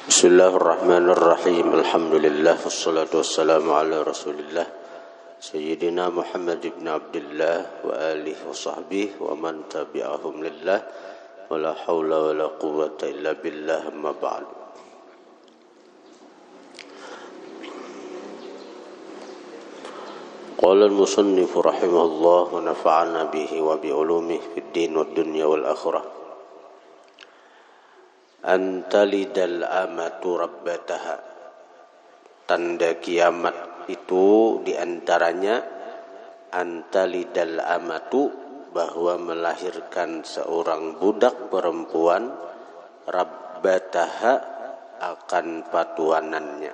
Bismillahirrahmanirrahim. Alhamdulillah wassalatu wassalamu ala Rasulillah Sayyidina Muhammad ibn Abdullah wa alihi wa sahbihi wa man tabi'ahum lillah wa la hawla wa la quwwata illa billah amma ba'du. Qala al-musannif rahimahullah wa nafa'ana bihi wa bi ulumihi fid din wad dunya wal akhirah. Antalidal amatu rabbataha. Tanda kiamat itu diantaranya antalidal amatu, bahwa melahirkan seorang budak perempuan, rabbataha, akan patuanannya.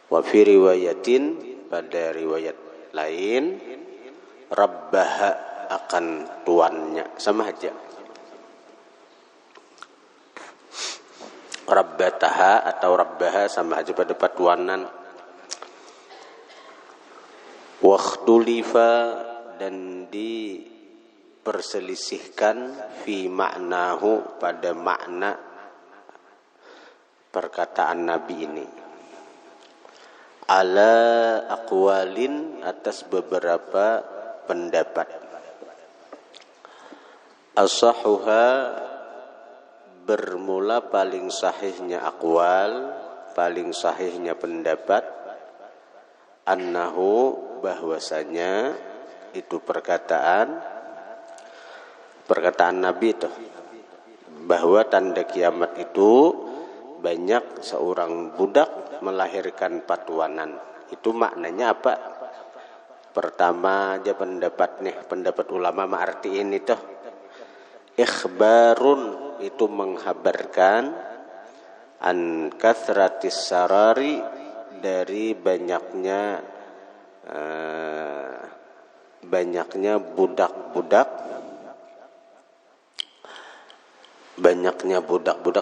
Wa fi riwayatin, pada riwayat lain, rabbaha, akan tuannya. Sama aja. Rabbataha atau rabbaha sama aja pada patuanan. Wakhtulifa, dan diperselisihkan fi ma'nahu, pada makna perkataan Nabi ini. Ala aqwalin, atas beberapa pendapat. As-sahuha, bermula paling sahihnya aqwal, paling sahihnya pendapat, annahu, bahwasanya itu perkataan Nabi itu, bahwa tanda kiamat itu banyak seorang budak melahirkan patuanan. Itu maknanya apa? Pertama aja pendapat ulama artiin itu ikhbarun, itu menghabarkan, an kathratis sarari, dari banyaknya budak-budak,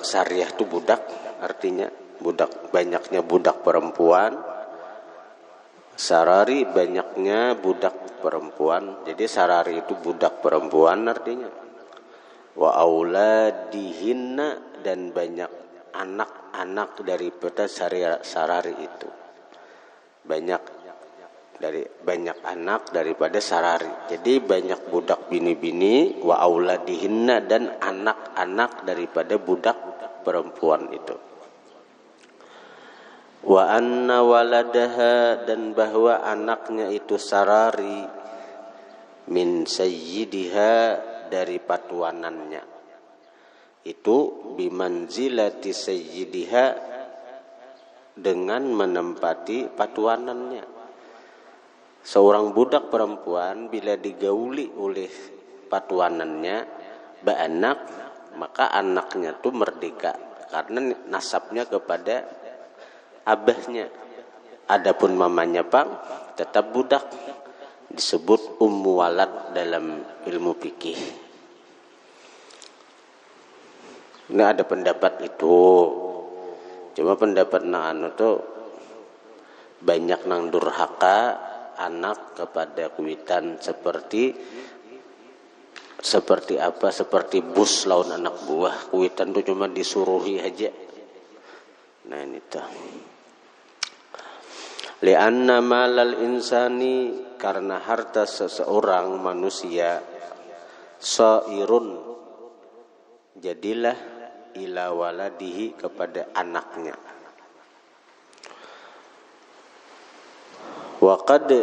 syariah itu budak, artinya budak, banyaknya budak perempuan, sarari, banyaknya budak perempuan. Jadi sarari itu budak perempuan artinya. Wa auladihinna, dan banyak anak-anak daripada sarari itu. Banyak anak daripada sarari. Jadi banyak budak bini-bini, wa auladihinna, dan anak-anak daripada budak perempuan itu. Wa anna waladaha, dan bahwa anaknya itu sarari, min sayyidiha, dari patuanannya. Itu bimanzilati sayyidiha, dengan menempati patuanannya. Seorang budak perempuan bila digauli oleh patuanannya beranak, maka anaknya itu merdeka karena nasabnya kepada abahnya. Adapun mamanya tetap budak, disebut ummu walad dalam ilmu fikih. Ini ada pendapat itu. Cuma pendapat itu banyak nang durhaka anak kepada kuitan, seperti apa? Seperti bus lawan anak buah. Kuitan itu cuma disuruhi aja. Nah ini tuh. Li'anna malal insani, karena harta seseorang manusia, sairun, jadilah ila waladihi, kepada anaknya. Wa qad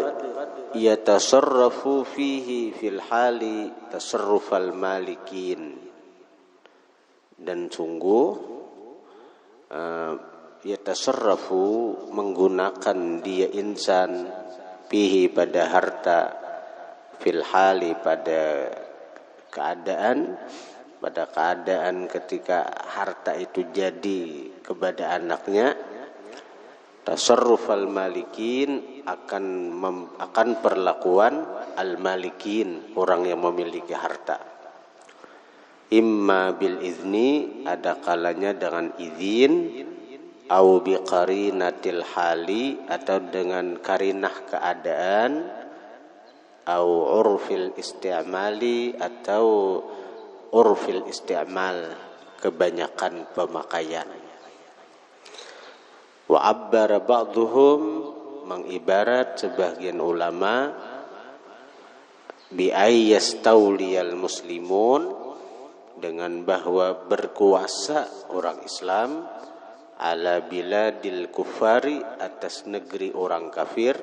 yatasarrafu fihi fil hali tasarrufal malikin, dan sungguh yatasarrafu, menggunakan dia insan, fihi, pada harta, fil hali, pada keadaan ketika harta itu jadi kepada anaknya. Tasarrufal malikin, akan perlakuan al malikin, orang yang memiliki harta. Imma bil izni, ada kalanya dengan izin, au bi qarinatil hali, atau dengan karinah keadaan, au urfil istimali, atau urfil istimal, kebanyakan pemakaian. Wa abbara ba'dhum, mengibarat sebagian ulama, bi ayyastawliyal muslimun, dengan bahwa berkuasa orang Islam ala biladil kufari, atas negeri orang kafir,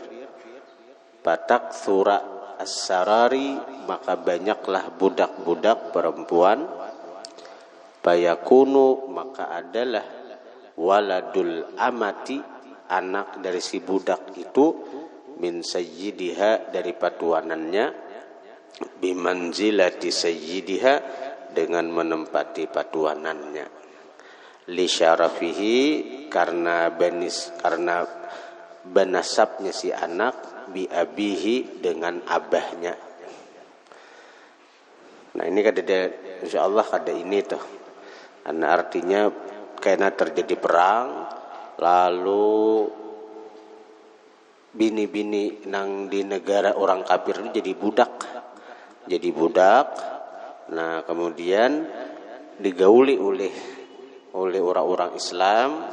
fatakthura as-sarari, maka banyaklah budak-budak perempuan, fayakunu, maka adalah waladul amati, anak dari si budak itu, min sayyidiha, dari patuanannya, bimanzilati sayyidiha, dengan menempati patuanannya, li syarafihi, karena benasabnya si anak, bi abihi, dengan abahnya. Nah ini kada insyaallah kada ini tuh, karena artinya karena terjadi perang, lalu bini-bini nang di negara orang kafir itu jadi budak. Nah kemudian digauli oleh orang-orang Islam,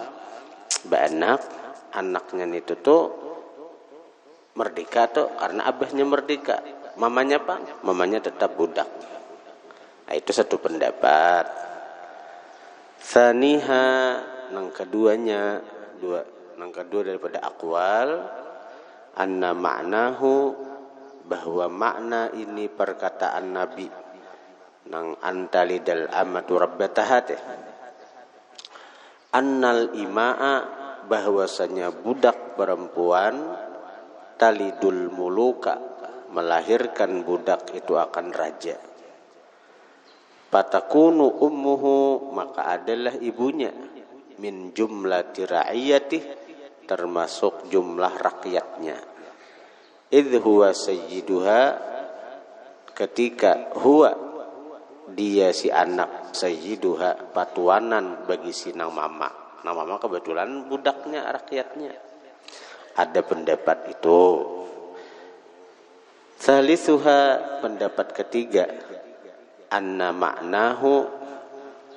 anaknya itu tuh merdeka tuh karena abahnya merdeka, mamanya tetap budak. Nah, itu satu pendapat. Tsaniha, nang kedua daripada aqwal, anna ma'nahu, bahwa makna ini perkataan Nabi nang antalidal amatu rabbataha, annal ima'a, bahwasanya budak perempuan, talidul muluka, melahirkan budak itu akan raja. Fatakunu ummuhu, maka adalah ibunya, min jumlati ra'iyatih, termasuk jumlah rakyatnya. Idh huwa sayyiduha, ketika huwa, dia si anak, sayyiduha, patuanan bagi si nang mama. Nang mama kebetulan budaknya, rakyatnya. Ada pendapat itu. Salisuha, pendapat ketiga, anna ma'nahu,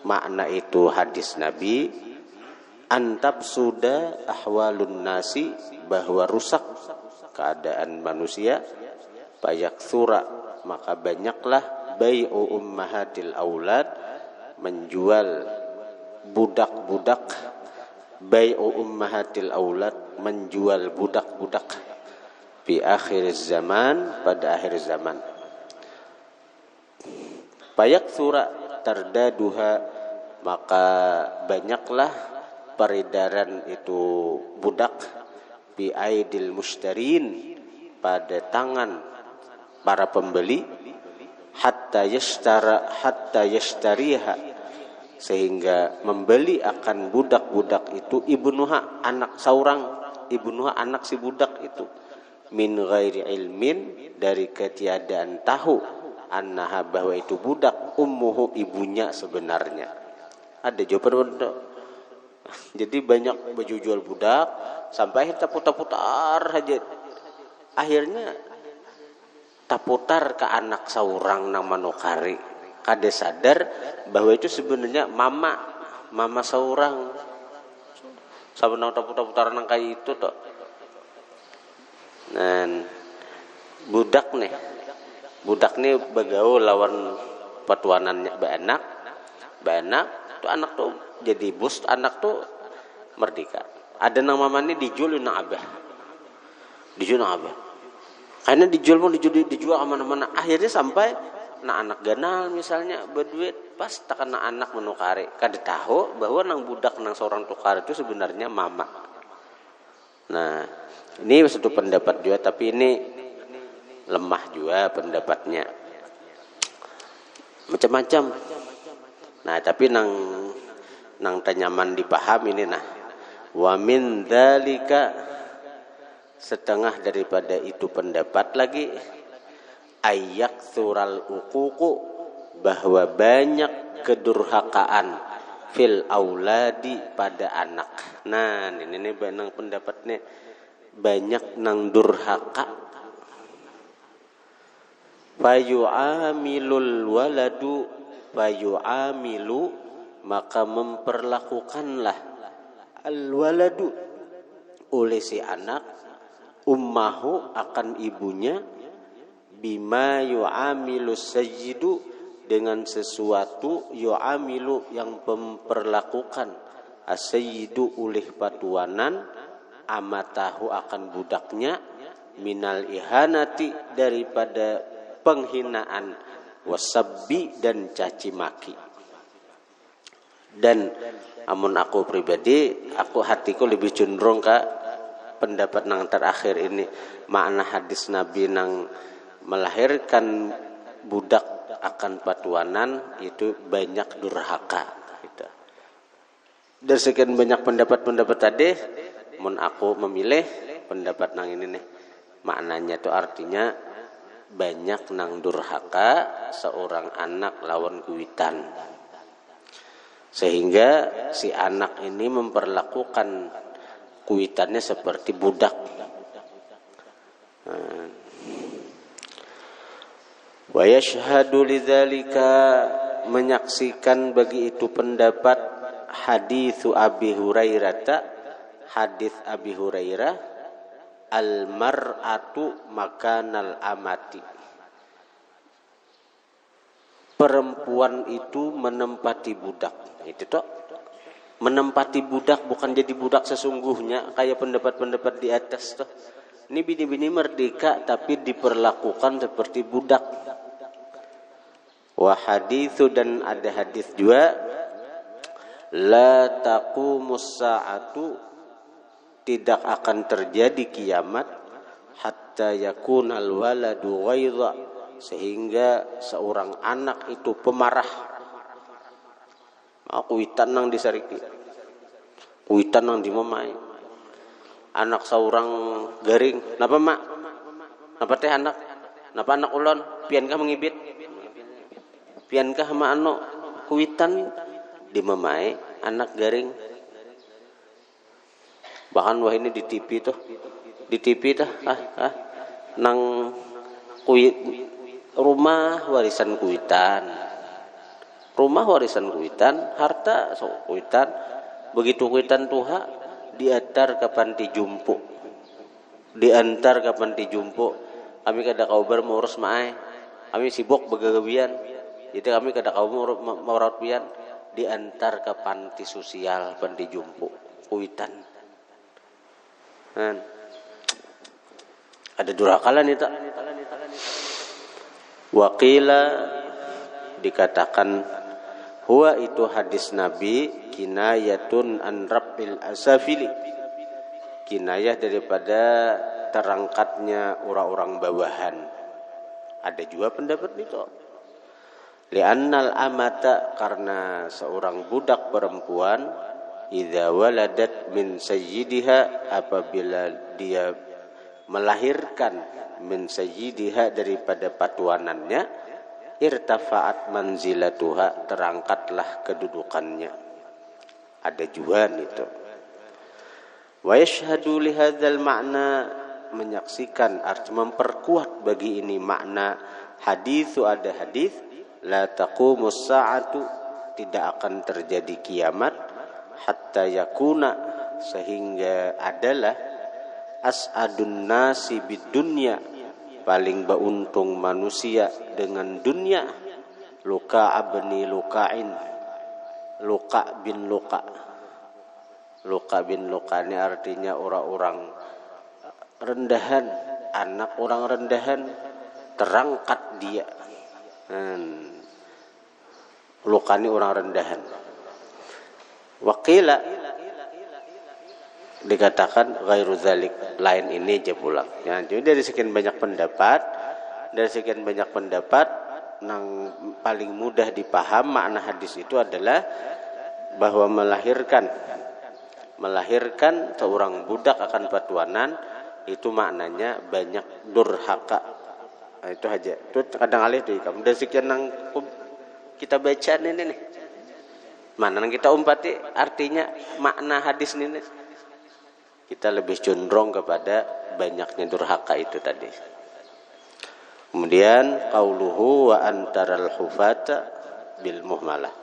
makna itu hadis Nabi, antab sudah ahwalun nasi, bahwa rusak keadaan manusia, payaktsura, maka banyaklah bai'u ummahatil aulad, menjual budak-budak, bai'u ummahatil aulad, menjual budak-budak, fi akhir zaman, pada akhir zaman. Payaktsura tardaduha, maka banyaklah peredaran itu budak, bi aidil mushtarin, pada tangan para pembeli, hatta yashtariha, sehingga membeli akan budak-budak itu, ibnuha, anak si budak itu, min ghairi ilmin, dari ketiadaan tahu, annaha, bahwa itu budak, ummuhu, ibunya sebenarnya. Ada jawaban. Jadi banyak baju jual budak, sampai akhirnya putar-putar aja. Akhirnya taputar ke anak seorang nang manukari. Kada sadar bahwa itu sebenarnya mama seorang. Sampai nang taputar-putar nang kayak itu tuh. Dan budak nih begaul lawan patuanannya beanak tuh, anak tuh jadi bos, anak tuh merdeka. Ada nang mamanya dijual nang abah, karena dijual kemana-mana. Akhirnya sampai nang anak ganal misalnya berduit, pas tak kena anak menukari, kada tahu bahwa nang budak nang seorang tukar itu sebenarnya mama. Nah ini satu pendapat juga, tapi ini lemah juga pendapatnya, macam-macam. Nah tapi nang tanyaman dipaham ini, nah wa min dzalika, setengah daripada itu pendapat lagi, ayyaksural uququ, bahwa banyak kedurhakaan, fil auladi, pada anak. Nah ini benang pendapatnya, banyak nang durhaka, fayu'amilul waladu, fayu'amilu, maka memperlakukanlah al-waladu oleh si anak ummahu akan ibunya bima yu'amilu sayyidu dengan sesuatu yu'amilu yang memperlakukan as-sayyidu oleh patuanan amatahu akan budaknya minal ihanati daripada penghinaan wasabbi dan caci maki. Dan amun aku pribadi, hatiku lebih cenderung ke pendapat nang terakhir ini, makna hadis Nabi nang melahirkan budak akan patuanan itu banyak durhaka gitu. Dari sekian banyak pendapat-pendapat tadi, mun aku memilih pendapat nang ini nih, maknanya itu artinya banyak nang durhaka seorang anak lawan kuitan, sehingga si anak ini memperlakukan kuitannya seperti budak. Wa yashhadu lidzalika, menyaksikan bagi itu pendapat haditsu Abi Hurairah, hadis Abi Hurairah, al mar'atu makanal amati, perempuan itu menempati budak. Itu toh, menempati budak, bukan jadi budak sesungguhnya kayak pendapat-pendapat di atas toh. Ini bini-bini merdeka tapi diperlakukan seperti budak. Wa haditsu, dan ada hadis juga, la taqumus sa'atu, tidak akan terjadi kiamat hatta yakunal waladu ghaidha, sehingga seorang anak itu pemarah. Kuitan nang disariki, kuitan nang dimamai. Anak seorang garing, napa mak? Napa teh anak? Napa anak ulon? Piankah mengibit? Piankah ma anu kuitan dimamai anak garing. Bahkan wah ini di TV tuh, di TV dah nang kuit rumah warisan kuitan, rumah warisan kuitan, harta so kuitan. Begitu kuitan tuha diantar ke panti jumpo, diantar ke panti jumpo. Kami kada kaubar mengurus maai, kami sibuk begagabian, jadi kami kada kau merawat pian, diantar ke panti sosial, panti jumpo kuitan. Ada durhakalan itu. Waqila, dikatakan huwa itu hadis Nabi kinayatun an rabbil asafili, kinayah daripada terangkatnya orang-orang bawahan. Ada juga pendapat itu. Li'annal amata, karena seorang budak perempuan, idza waladat min sayyidiha, apabila dia melahirkan min sayyidiha daripada patuanannya, irtafa'at manzilatuha, terangkatlah kedudukannya. Ada juga itu. Wa yashhadu li hadzal ma'na, menyaksikan arti memperkuat bagi ini makna haditsu, ada hadis la taqumus sa'atu, tidak akan terjadi kiamat hatta yakuna, sehingga adalah as'adun nasi bidunya, paling beruntung manusia dengan dunia, luka abni lukain, luka bin luka. Luka bin luka ini artinya orang-orang rendahan, anak orang rendahan, terangkat dia. Luka ini orang rendahan. Waqila, dikatakan ghairu dzalik, lain ini aja pulang. Ya, jadi dari sekian banyak pendapat, yang paling mudah dipaham makna hadis itu adalah bahwa melahirkan seorang budak akan patuanan itu maknanya banyak durhaka. Nah, itu aja. Itu kadang alih di kamu. Dan sekian yang kita baca ini nih. Mana yang kita umpati artinya makna hadis ini. Kita lebih cenderung kepada banyaknya durhaka itu tadi. Kemudian qauluhu wa antaral hufata bil muhmalah.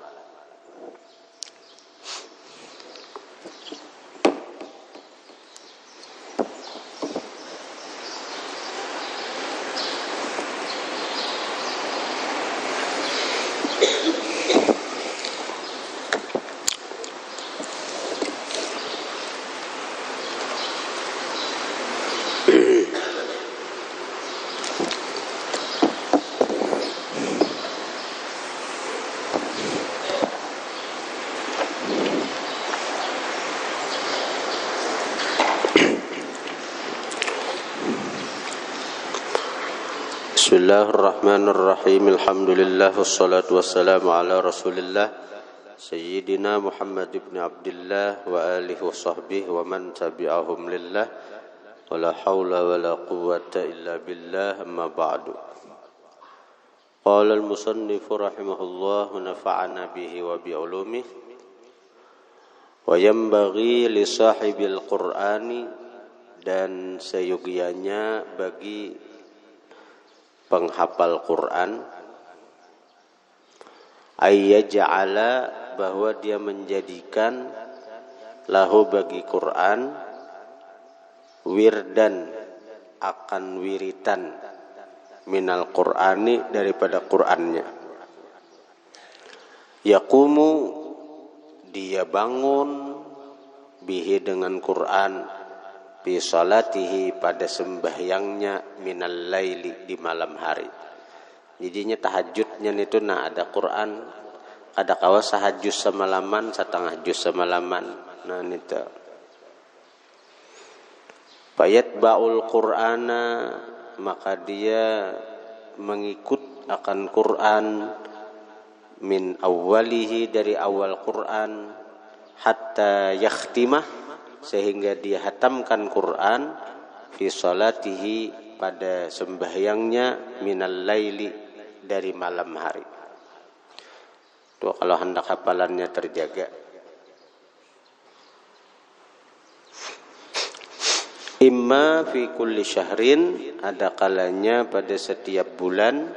Bismillahirrahmanirrahim. Alhamdulillah wassalatu wassalamu ala Rasulillah Sayyidina Muhammad ibn Abdullah wa alihi wa sahbihi wa man tabi'ahum lillah wa la hawla wa la quwwata illa billah, amma ba'du. Qala al-musannifu rahimahullah wa nafa'ana bihi wa bi'ulumihi wa yanbaghi li sahibil Qur'ani, dan seyogianya bagi penghafal Quran ayyaj'ala, bahwa dia menjadikan lahu bagi Quran wirdan, akan wiritan, minal Qur'ani, daripada Qur'annya. Yaqumu, dia bangun, bihi, dengan Quran, fi salatihi, pada sembahyangnya, minal laili, di malam hari. Jadinya tahajudnya itu ada Quran, ada kawa sahajus semalaman, setengah juz semalaman. Nah itu. Bayat ba'ul Qur'ana, maka dia mengikut akan Quran, min awwalihi, dari awal Quran, hatta yakhtimah, sehingga dia hatamkan Quran, fi salatihi, pada sembahyangnya, minal laili, dari malam hari. Tuh kalau hendak hafalannya terjaga. Imma fi kulli syahrin, ada kalanya pada setiap bulan,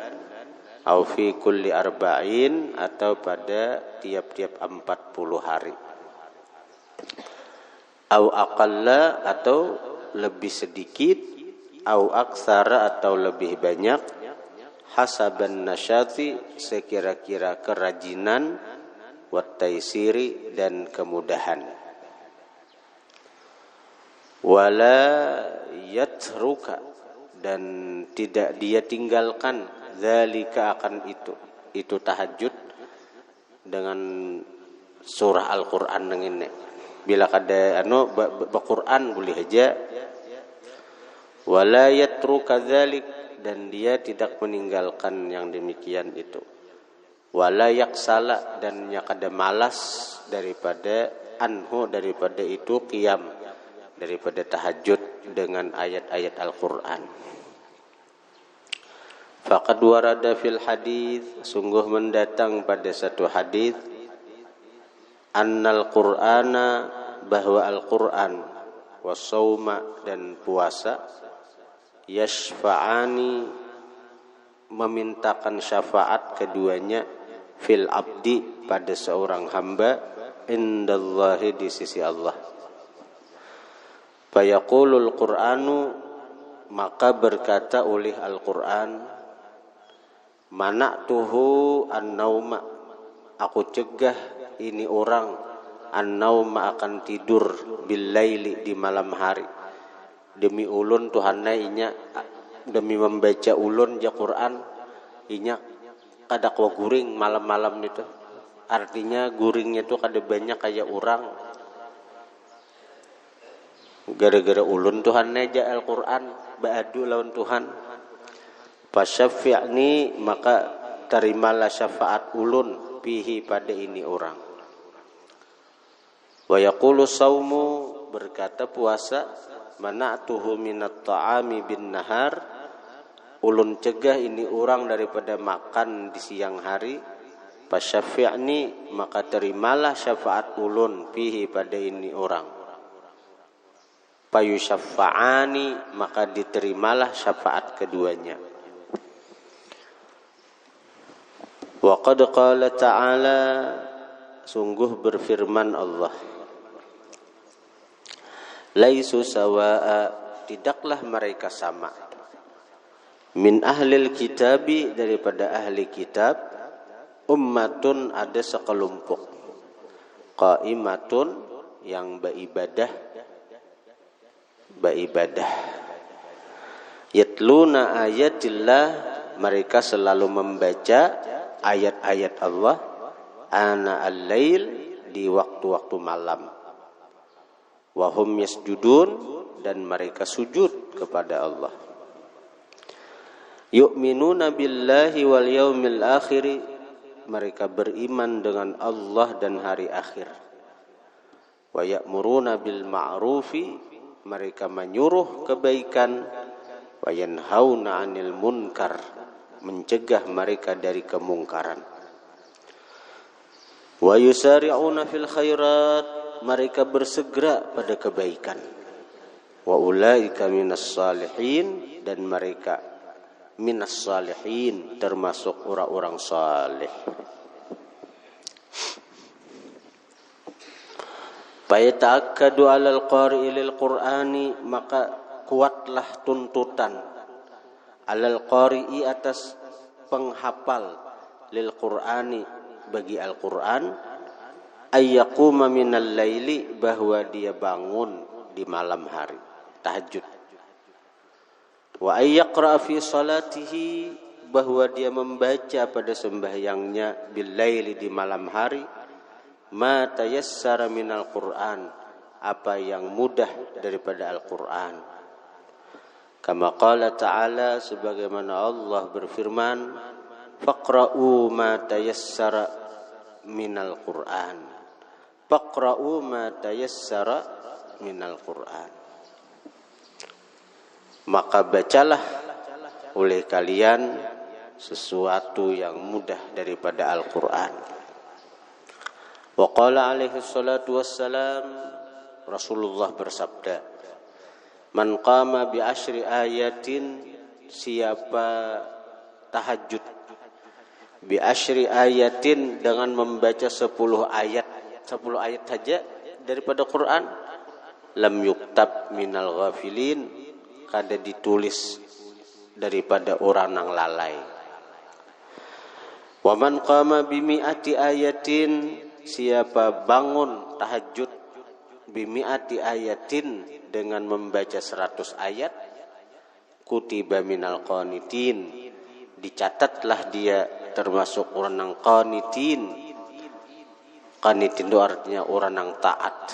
au fi kulli arba'in, atau pada tiap-tiap 40 hari. Au aqalla, atau lebih sedikit, au aksara, atau lebih banyak, hasaban nasyati, sekira-kira kerajinan, wat taisiri, dan kemudahan. Wala yatruka, dan tidak dia tinggalkan, zalika, akan itu tahajud dengan surah Al-Quran dengan bila kada Quran boleh aja. Wala yatruka dzalik, dan dia tidak meninggalkan yang demikian itu. Wala yaksala, dan nya kada malas daripada anhu, daripada itu qiyam, daripada tahajud dengan ayat-ayat Al-Quran. Faqad warada fil hadis, sungguh mendatang pada satu hadis, annal Qur'ana, bahwa Al-Quran, wasauma, dan puasa, yashfa'ani, memintakan syafaat keduanya, fil abdi, pada seorang hamba, indallahi, di sisi Allah. Fayaqulul Qur'anu, maka berkata oleh Al-Quran, mana'tuhu an-nauma, aku cegah ini orang, an-nauma, akan tidur, bil-laili, di malam hari. Demi ulun Tuhanna inya, demi membaca ulun ja Quran, inya kada kwa guring malam-malam itu. Artinya guringnya itu kada banyak kayak orang. Gara-gara ulun Tuhanna ja Al-Quran, ba'adu lawan Tuhan. Fasyafi'ni, maka terimalah syafaat ulun, bihi, pada ini orang. Wa yaqulu saumu, berkata puasa, mana'tuhu minat ta'ami bin nahar, ulun cegah ini orang daripada makan di siang hari. Fasyafi'ni, maka terimalah syafaat ulun, bihi, pada ini orang. Fayusyafa'ani, maka diterimalah syafaat keduanya. Wa qad qala ta'ala, sungguh berfirman Allah, laisu sawa'a, tidaklah mereka sama, min ahlil kitabi, daripada ahli kitab, ummatun, ada sekelompok, qaimatun, yang beribadah, yatluna ayatillah, mereka selalu membaca ayat-ayat Allah, ana al-lail, di waktu-waktu malam, wahum yasjudun, dan mereka sujud kepada Allah. Yu'minuna billahi wal yaumil akhir, mereka beriman dengan Allah dan hari akhir. Wa ya'muruna bil ma'rufi, mereka menyuruh kebaikan. Wa yanhauna 'anil munkar, mencegah mereka dari kemungkaran. Wa yusari'una fil khairat, mereka bersegera pada kebaikan. Wa ulaika minas salihin, dan mereka minas salihin, termasuk orang-orang saleh. Fayata'akkadu 'alal qari'i lil Qur'ani, maka kuatlah tuntutan 'alal qari'i, atas penghafal, lil Qur'ani, bagi Al-Qur'an, ayyaquma minal laili, bahwa dia bangun di malam hari, tahajud. Wa ayyaqra fi salatihi, bahwa dia membaca pada sembahyangnya, bil laili, di malam hari, ma tayassara minal Qur'an, apa yang mudah daripada Al-Qur'an. Kama qala ta'ala, sebagaimana Allah berfirman, faqra'u ma tayassara minal Qur'an. Faqra'u ma tayassara minal Qur'an. Maka bacalah oleh kalian sesuatu yang mudah daripada Al-Qur'an. Wa qala alaihi salatu wassalam, Rasulullah bersabda, man qama bi asyri ayatin, siapa tahajud bi asyri ayatin, dengan membaca 10 ayat saja daripada Quran, lam yuktab minal ghafilin, kada ditulis daripada orang yang lalai. Wa man qama bi mi'ati ayatin, siapa bangun tahajud bi mi'ati ayatin, dengan membaca 100 ayat, kutiba minal qanitin, dicatatlah dia termasuk orang yang qanitin. Qanitin itu artinya orang yang taat.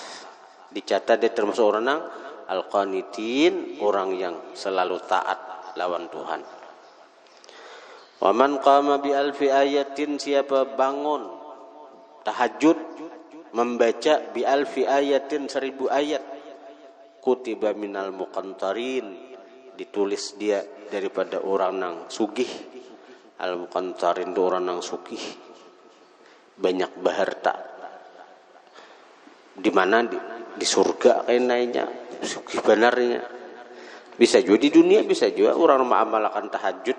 Dicatat dia termasuk orang yang al-qanitin, orang yang selalu taat lawan Tuhan. Wa man qama bi alfi ayatin, siapa bangun tahajud membaca bi alfi ayatin 1000 ayat, kutiba minal muqantarin, ditulis dia daripada orang yang sugih. Al-muqantarin itu orang yang sugih, banyak berharta. Di mana? Di surga kayaknya, sugih benarnya. Bisa juga di dunia, bisa juga orang mengamalkan tahajud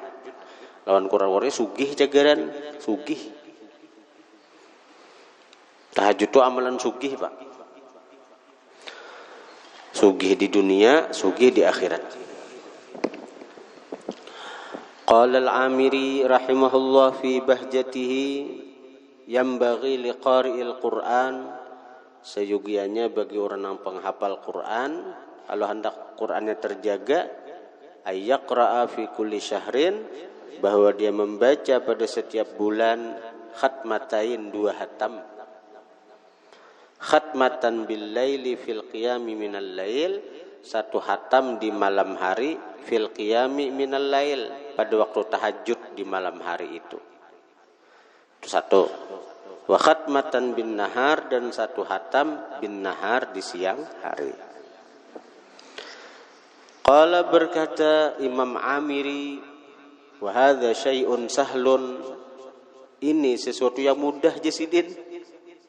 lawan Quran-Quran sugih jagaran, sugih. Tahajud itu amalan sugih, Pak. Sugih di dunia, sugih di akhirat. Qala al-Amiri rahimahullah fi bahjatihi, yambaghi liqari'il Qur'an, seyogianya bagi orang yang penghafal Quran, kalau hendak Qurannya terjaga, ayyaqra'a fi kulli syahrin, bahwa dia membaca pada setiap bulan khatmatain, 2 hatam. Khatmatan bil laili fil qiyami minal lail, 1 hatam di malam hari, fil qiyami minal lail, pada waktu tahajud di malam hari itu. Itu 1. Wa khatmatan bin nahar, dan 1 hatam bin nahar di siang hari. Qala, berkata Imam Amiri, wa hadza syai'un sahlun, ini sesuatu yang mudah jasidin.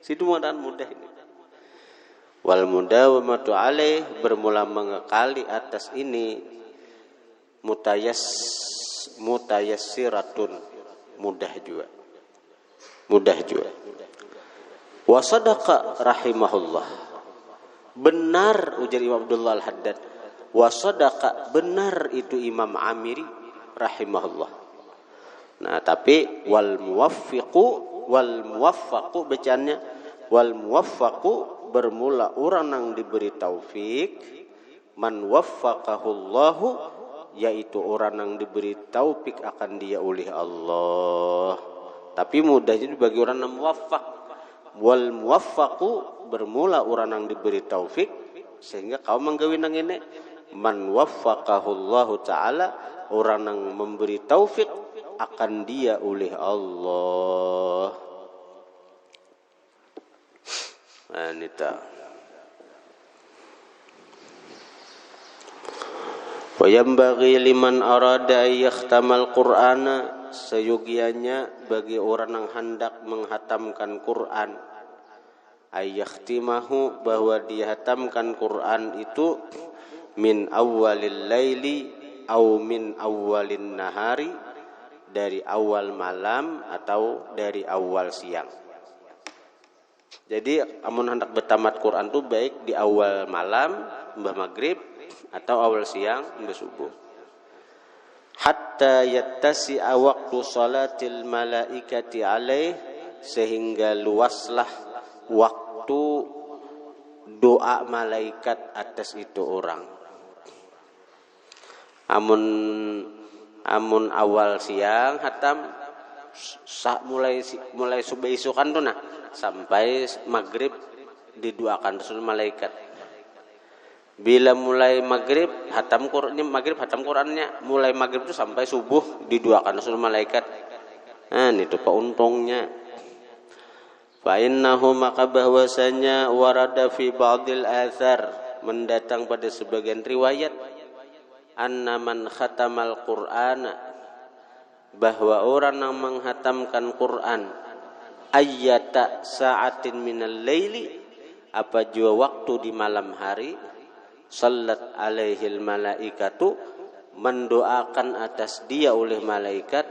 Situ mudah ini. Wal mudawamatu alaih, bermula mengekali atas ini, mutayassiratun, mudah juga. Wa sadaqa rahimahullah, benar ujar Imam Abdullah Al-Haddad, wa sadaqa, benar itu Imam Amiri rahimahullah. Nah, tapi wal muwaffaqu bacaannya, wal muwaffaqu, bermula orang yang diberi taufik, man waffaqahullahu, yaitu orang yang diberi taufik akan dia oleh Allah. Tapi mudahnya bagi orang yang muwaffaq. Wal muwaffaqu, bermula orang yang diberi taufik, sehingga kau menggawi nang ini, man waffaqahullahu ta'ala, orang yang memberi taufik akan dia oleh Allah. Anita. Wa yanbaghi liman arada ay yakhtamal Qur'ana, seyogianya bagi orang yang hendak menghatamkan Quran, ay yakhtimahu, bahwa dia hatamkan Quran itu min awwalil laili au min awwalin nahari, dari awal malam atau dari awal siang. Jadi amun hendak bertamat Quran itu baik di awal malam mbah maghrib atau awal siang mbah subuh. Hatta yattasi'a waqtu salatil malaikati alaih, sehingga luaslah waktu doa malaikat atas itu orang. Amun awal siang hatam mulai subuh isukan tuh, nah sampai maghrib didoakan Rasul malaikat. Bila mulai maghrib hatam Qurannya, mulai maghrib itu sampai subuh didoakan Rasul malaikat. Nah itu untungnya. Fa innahu, maka bahwasanya warada fi ba'dil athar, mendatang pada sebagian riwayat, anna man khatamal Qur'ana, bahwa orang yang menghatamkan Quran, ayyata sa'atin minal laili, apa jua waktu di malam hari, sallat alaihil malaikatu, mendoakan atas dia oleh malaikat,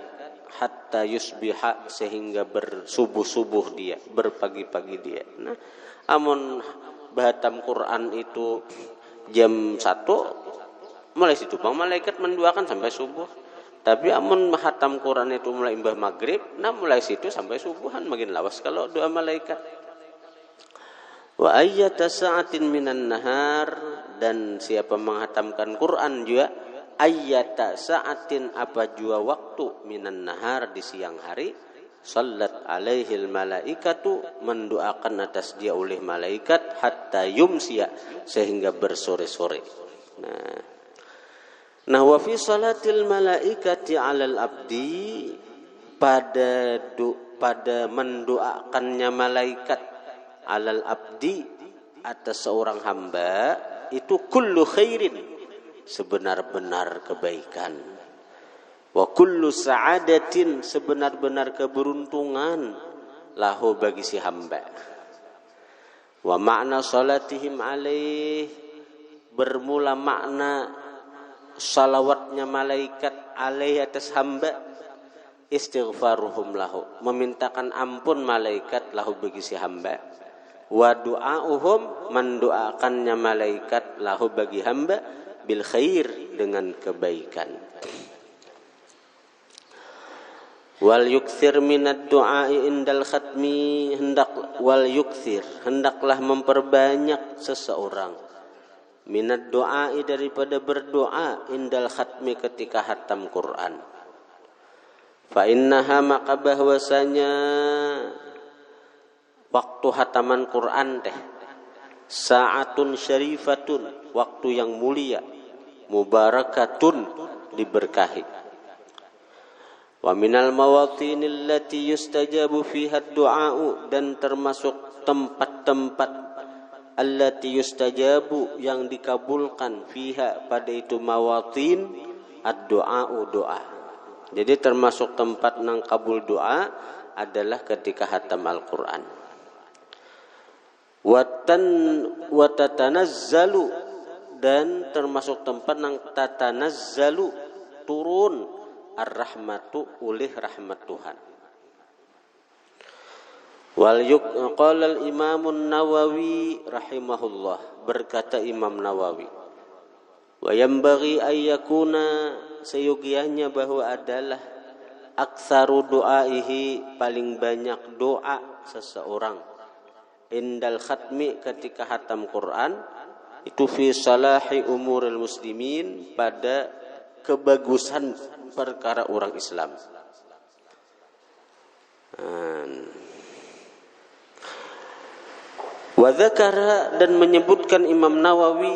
hatta yusbiha, sehingga bersubuh-subuh dia, berpagi-pagi dia. Nah, amun bahatam Quran itu jam 1, mulai situ bang malaikat mendoakan sampai subuh. Tapi amun hatam Quran itu mulai mbah maghrib, nah mulai situ sampai subuhan makin lawas kalau doa malaikat. Wa ayyata sa'atin minan nahar, dan siapa menghatamkan Quran juga ayyata sa'atin, apa jua waktu minan nahar, di siang hari, sallat alaihil malaikatu, mendoakan atas dia oleh malaikat, hatta yumsiya, sehingga bersore-sore. Nah wa fi salatil malaikati 'alal abdi, pada mendoakannya malaikat 'alal abdi, atas seorang hamba, itu kullu khairin, sebenar-benar kebaikan, wa kullu sa'adatin, sebenar-benar keberuntungan, lahu, bagi si hamba. Wa makna salatihim alaih, bermula makna salawatnya malaikat alaih atas hamba, istighfaruhum lahu, memintakan ampun malaikat lahu bagi si hamba, wa du'auhum, mendoakannya malaikat lahu bagi hamba, bil khair, dengan kebaikan. Wal yukthir minad du'ai indal khatmi, hendaklah memperbanyak seseorang minad du'ai, daripada berdoa, indal khatmi, ketika hatam Quran. Fa innaha, maka bahwasanya waktu hataman Quran teh sa'atun syarifatun, waktu yang mulia, mubarakatun, diberkahi. Wa minal mawatinil lati yustajabu fiha du'a'u, dan termasuk tempat-tempat allati yustajabu, yang dikabulkan, fiha, pada itu mawatin, ad-du'a'u, doa. Jadi termasuk tempat nang kabul doa adalah ketika hatam Al-Quran. Wa tatanazzalu, dan termasuk tempat nang tatanazzalu, turun, ar-rahmatu, oleh rahmat Tuhan. Qala al-Imam an-Nawawi rahimahullah, berkata Imam Nawawi, wa yanbaghi ay yakuna, seyogianya bahwa adalah, aktsaru du'aihi, paling banyak doa seseorang, indal khatmi, ketika hatam Quran, itu fi salahi umuril muslimin, pada kebagusan perkara orang Islam. Wa dzakara, dan menyebutkan Imam Nawawi,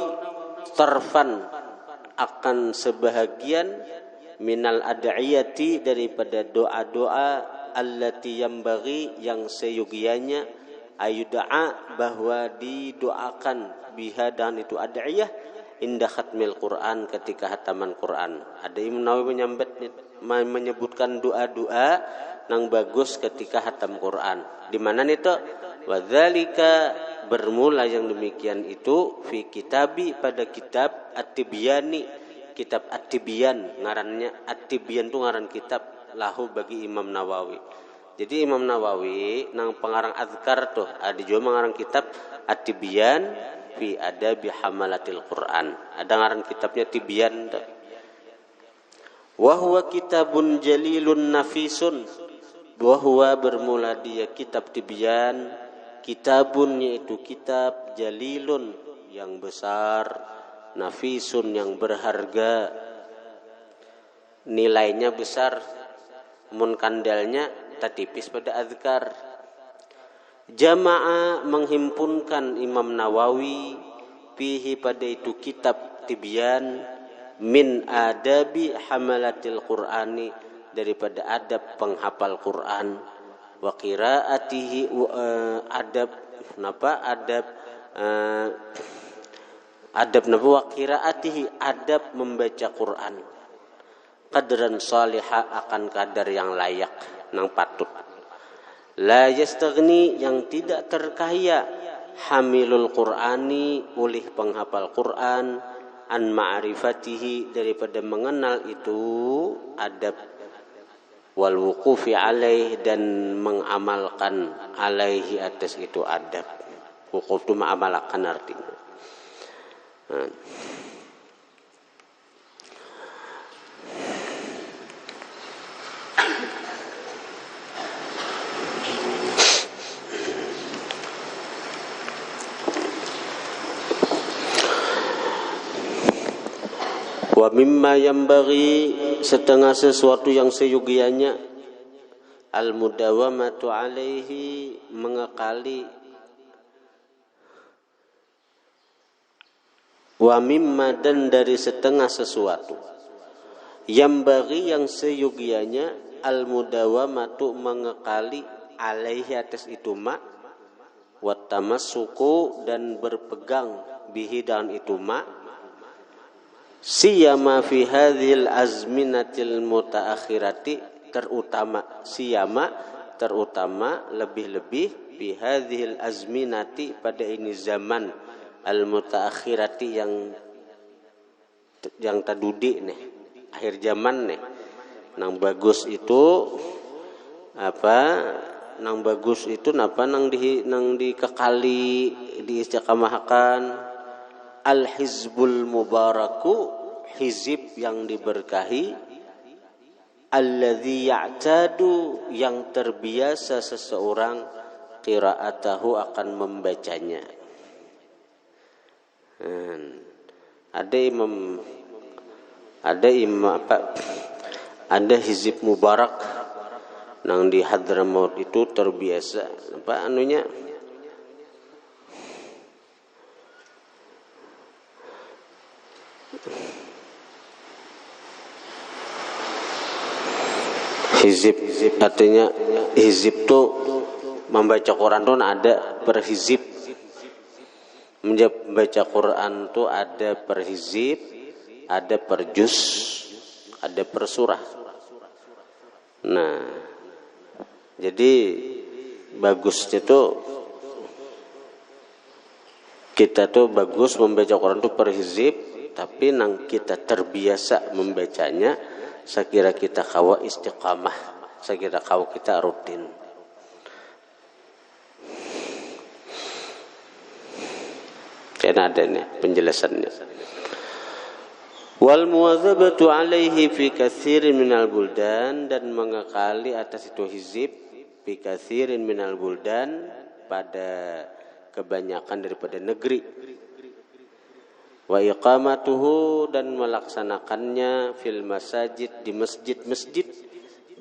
tarfan, akan sebahagian minal ad'iyati daripada doa-doa allati yambaghi yang seyogianya ayuda'a bahwa didoakan biha dan itu ad'iyah inda khatmil Quran ketika hataman Quran. Ada Imam Nawawi menyebutkan doa-doa yang bagus ketika hatam Quran. Di mana itu? Wadzalika bermula yang demikian itu fi kitabi pada kitab At-Tibyani, kitab At-Tibyan, ngarannya At-Tibyan itu ngaran kitab lahu bagi Imam Nawawi. Jadi Imam Nawawi nang pengarang azkar tuh ada juga mengarang kitab At-Tibyan fi adabi hamalatil Quran. Ada ngaran kitabnya Tibyan tuh. Wa huwa kitabun jalilun nafisun. Wa huwa bermula dia kitab Tibyan, kitabun yaitu kitab jalilun yang besar, nafisun yang berharga, nilainya besar, mun kandalnya tatipis pada azkar. Jama'a menghimpunkan Imam Nawawi fihi pada itu kitab Tibyan min adabi hamalatil Qur'ani daripada adab penghafal Quran wa qiraatihi adab napa wa qiraatihi adab membaca Quran qadran salihah akan kadar yang layak nang patut la yastaghni yang tidak terkaya hamilul Qur'ani oleh penghafal Quran an ma'rifatihi daripada mengenal itu adab wal wuqufi alaih dan mengamalkan alaihi atas itu adab. Wuquf itu mengamalkan artinya. Wa mimma yambaghi setengah sesuatu yang seyogianya al-mudawamatu alaihi mengekali wa mimma dan dari setengah sesuatu yambaghi yang seyogianya al-mudawamatu mengekali alaihi atas itu ma wa tamassuku dan berpegang bihi dan itu ma siyama fi hadhil azminatil mutaakhirati terutama lebih-lebih fi hadhil azminati pada ini zaman al mutaakhirati yang tadudi nih akhir zaman nih nang bagus itu apa nang bagus itu napa nang dikekali diistiqamahkan al-hizbul mubaraku hizib yang diberkahi alladzi ya'tadu yang terbiasa seseorang qira'atahu akan membacanya. Ada hizib mubarak nang di Hadramaut itu terbiasa apa anunya hizib artinya hizib tuh membaca Quran tuh ada per hizib membaca Quran tuh ada per hizib ada per juz ada per surah. Nah jadi bagusnya tuh kita tuh bagus membaca Quran tuh per hizib tapi nang kita terbiasa membacanya saya kira kita kawa istiqamah, saya kira kawa kita rutin. Karena ada nih penjelasannya. Wal muwadzabatu alaihi fi katsirin minal buldan dan mengekali atas itu hizib fi katsirin minal buldan pada kebanyakan daripada negeri. Wa iqamatuhu dan melaksanakannya fil masajid di masjid-masjid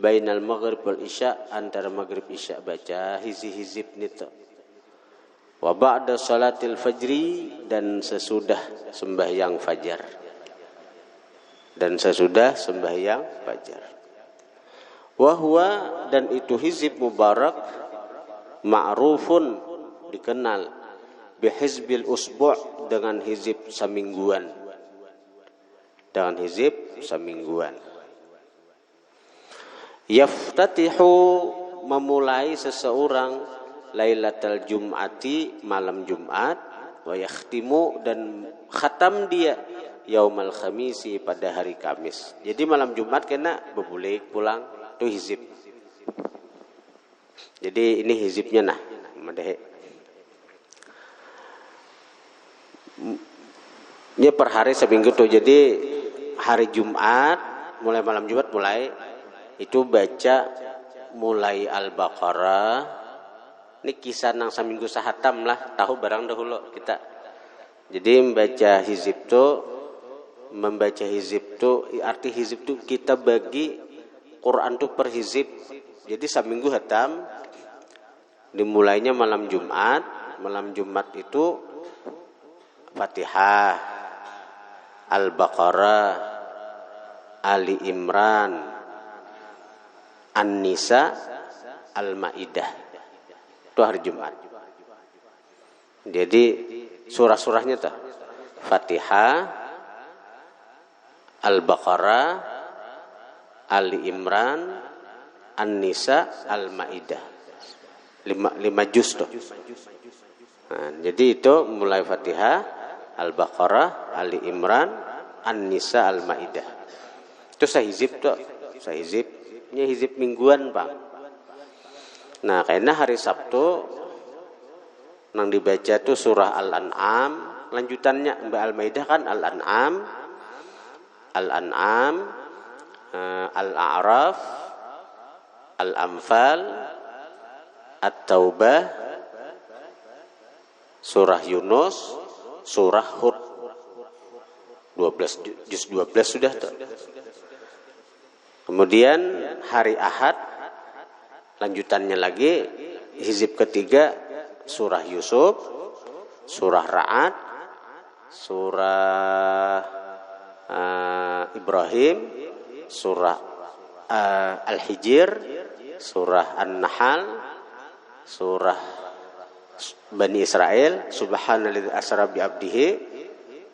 bainal maghrib wal isya antara maghrib isya baca hizib nito. Wa ba'da salatil fajri dan sesudah sembahyang fajar. dan sesudah sembahyang fajar. Wahwa dan itu hizib mubarak ma'rufun dikenal bihizbil usbu' dengan hizib semingguan. Dengan hizib semingguan. Yaftatihu memulai seseorang Lailatul Jum'ati malam Jumat, wa yakhtimu dan khatam dia Yaumal Khamisi pada hari Kamis. Jadi malam Jumat kena bebulik pulang itu hizib. Jadi ini hizibnya nah. Ini per hari seminggu tuh. Jadi hari Jumat mulai malam Jumat mulai itu baca mulai Al-Baqarah. Ini kisah nang seminggu sahatam lah, tahu barang dahulu kita. Jadi membaca hizib tu arti hizib tu kita bagi Quran tu per hizib. Jadi seminggu hatam dimulainya malam Jumat. Malam Jumat itu Fatihah, Al-Baqarah, Ali Imran, An-Nisa, Al-Maidah. Itu hari Jumat. Jadi surah-surahnya tuh Fatihah, Al-Baqarah, Ali Imran, An-Nisa, Al-Maidah. 5 juz tuh. Nah, jadi itu mulai Fatihah, Al-Baqarah, Ali Imran, An-Nisa, Al-Maidah. Itu sahizib tuh. Sahizibnya hizib mingguan, Bang. Nah, karena hari Sabtu nang dibaca tuh surah Al-An'am, lanjutannya Mbak Al-Maidah kan Al-An'am, Al-A'raf, Al-Anfal, At-Taubah, surah Yunus, surah Hud. 12 sudah tuh. Kemudian hari Ahad lanjutannya lagi hizib ketiga surah Yusuf, surah Ra'ad, surah Ibrahim, surah Al-Hijr, surah An-Nahl, surah Bani Israel, Subhanalladzi asra bi 'abdihi,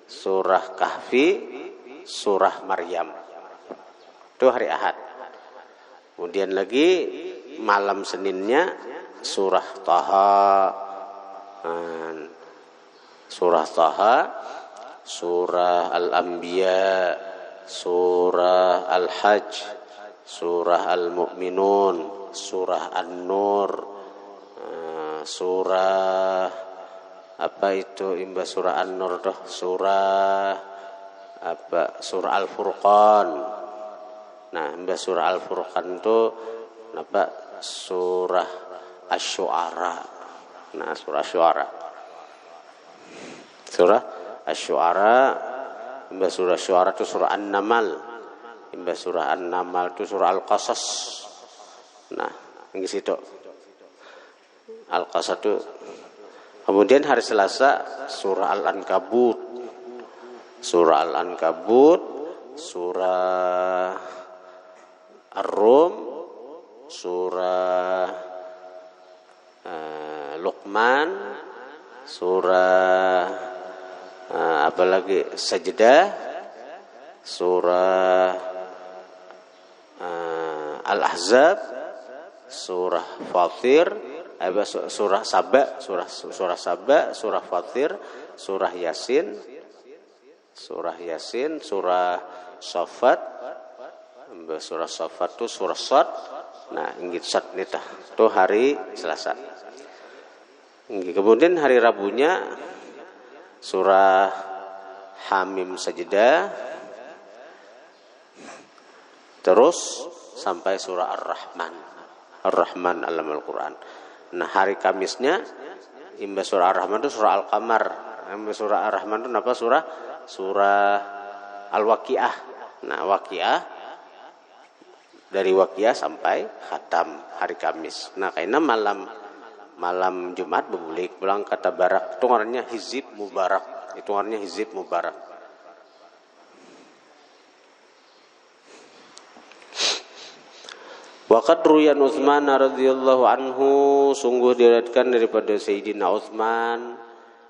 surah Kahfi, surah Maryam. Itu hari Ahad. Kemudian lagi malam Seninnya surah Taha, surah Al-Anbiya, surah Al-Hajj, surah Al-Mu'minun, surah An-Nur, surah apa itu imba surah An-Nur doh, surah Al-Furqan. Nah, imba surah Al-Furqan itu apa? Surah Asy-Syu'ara. Nah, surah Asy-Syu'ara. Surah Asy-Syu'ara, imba surah Asy-Syu'ara itu surah An-Naml. Imba surah An-Naml itu surah Al-Qasas. Nah, di situ. Al-Qasas itu. Kemudian hari Selasa surah Al-Ankabut. Surah Al-Ankabut, surah Ar-Rum, surah Luqman, surah apalagi Sajdah, surah Al-Ahzab, surah Fatir, surah Saba, surah Fatir, surah Yasin, surah Saffat, surah Saffat itu surah Sad. Nah, inggit Sad nita. Itu hari Selasa. Kemudian hari Rabunya surah Hamim Sajdah, terus sampai surah Ar-Rahman Al Quran. Nah, hari Kamisnya imba surah Ar-Rahman itu surah Al-Qamar. Imba surah Ar-Rahman itu apa? Surah Al-Waqiah. Nah, Waqiah dari Waqiah sampai khatam hari Kamis. Nah, karena malam Jumat bebulik pulang kata barak itu artinya hizib mubarak. Itu artinya hizib mubarak. Wa qad ruyan Utsman radhiyallahu anhu, sungguh diriwayatkan daripada Sayyidina Utsman,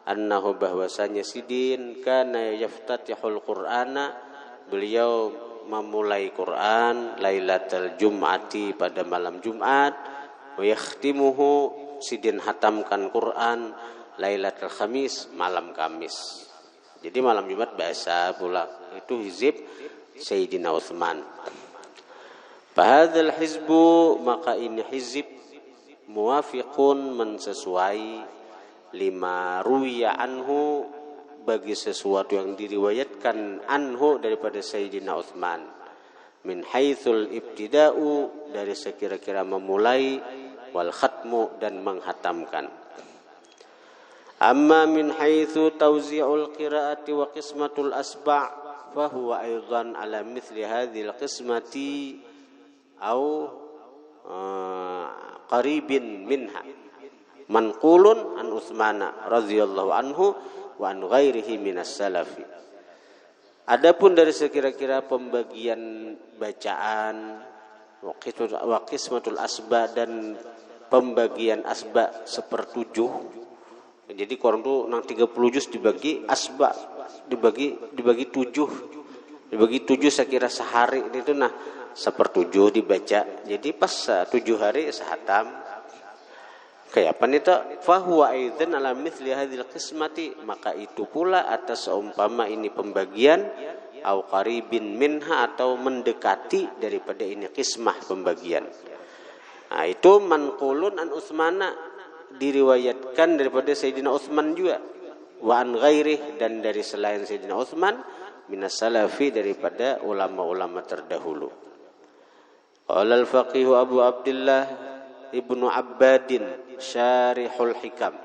annahu bahwasanya sidin kana yaftatihul Qur'ana, beliau memulai Quran lailatul Jum'ati pada malam Jumat, wa yakhtimuhu sidin hatamkan Quran lailatul Khamis malam Kamis. Jadi malam Jumat biasa pula itu hizib Sayyidina Utsman. Fahadzal hizbu, maka ini hizib muwafiqun mensesuai lima ruwiya anhu, bagi sesuatu yang diriwayatkan anhu daripada Sayyidina Utsman, min haitsul ibtida'u, dari sekira-kira memulai, wal khatmu, dan menghatamkan. Amma min haitsu tawzi'ul qira'ati wa qismatul asba' fa huwa aidan ala mithli hadhil qismati au qaribin minha, manqulun an Utsmana radhiyallahu anhu wa an ghairihi minas salafi. Adapun dari sekira-kira pembagian bacaan wa qismatul asba, dan pembagian asba sepertujuh. Jadi Quran itu nang 30 juz dibagi asba, dibagi 7 sekira sehari itu nah sepertujuh dibaca. Jadi pas 7 hari sehatam. Kayak apa nih tak? Fahuwa aidzan ala mithli hadhil qismati, maka itu pula atas seumpama ini pembagian, au qaribin minha, atau mendekati daripada ini qismah pembagian. Nah itu manqulun an Utsmana, diriwayatkan daripada Sayyidina Utsman juga, wa an ghairih, dan dari selain Sayyidina Utsman, minas salafi, daripada ulama-ulama terdahulu. Qala al-faqih Abu Abdullah Ibnu Abbadin Syarihul Hikam,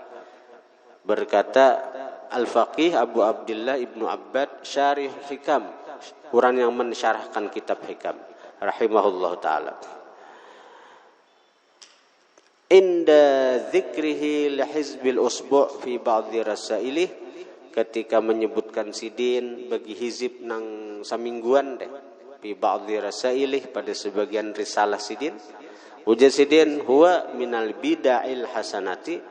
berkata al-faqih Abu Abdullah Ibnu Abbad Syarihul Hikam, orang yang mensyarahkan kitab Hikam, rahimahullah ta'ala, inda dzikrihi li hizbil usbu' fi ba'dhi rasailih, ketika menyebutkan sidin bagi hizib nang samingguan deh, fi ba'dhi rasailih, pada sebagian risalah sidin, ujar sidin huwa minal bid'ahil hasanati,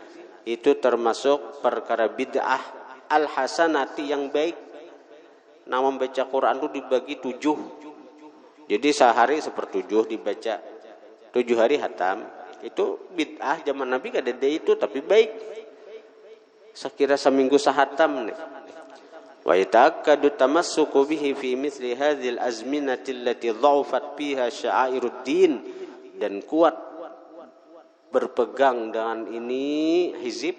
itu termasuk perkara bid'ah al hasanati yang baik. Nah membaca Quran itu dibagi 7, jadi sehari sepertujuh dibaca, 7 hari hatam. Itu bid'ah zaman Nabi gak ada itu, tapi baik. Sekira seminggu sahatam nih. Wa yata'akkadu tamassuku bihi fi mithli hadhil azminati allati dha'ufat fiha sya'airuddin, dan kuat berpegang dengan ini hizib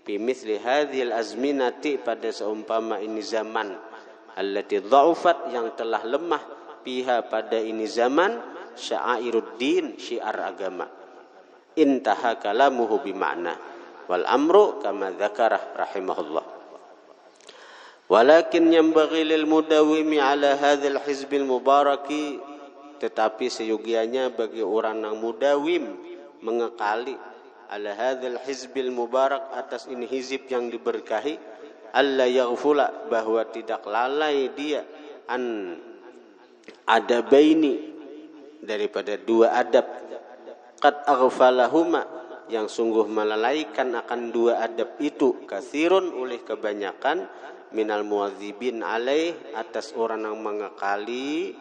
fi mithli hadhil azminati, pada seumpama ini zaman, allati dha'ufat, yang telah lemah, fiha, pada ini zaman, sya'airuddin, syiar agama. Intaha kalamuhu bima'na wal amru kama dzakarah rahimahullah. Walakin yanbaghi lil mudawwimi ala hadzal hizbil mubaraki, tetapi seyogianya bagi orang yang mudawim, mengekali, ala hadzal hizbil mubarak, atas ini hizib yang diberkahi, alla yaghfula, bahwa tidak lalai dia, an adabaini, daripada 2 adab, qad aghfalahuma, yang sungguh melalaikan akan 2 adab itu, katsirun, oleh kebanyakan, minal muwadzibin alaih, atas orang yang mengekali,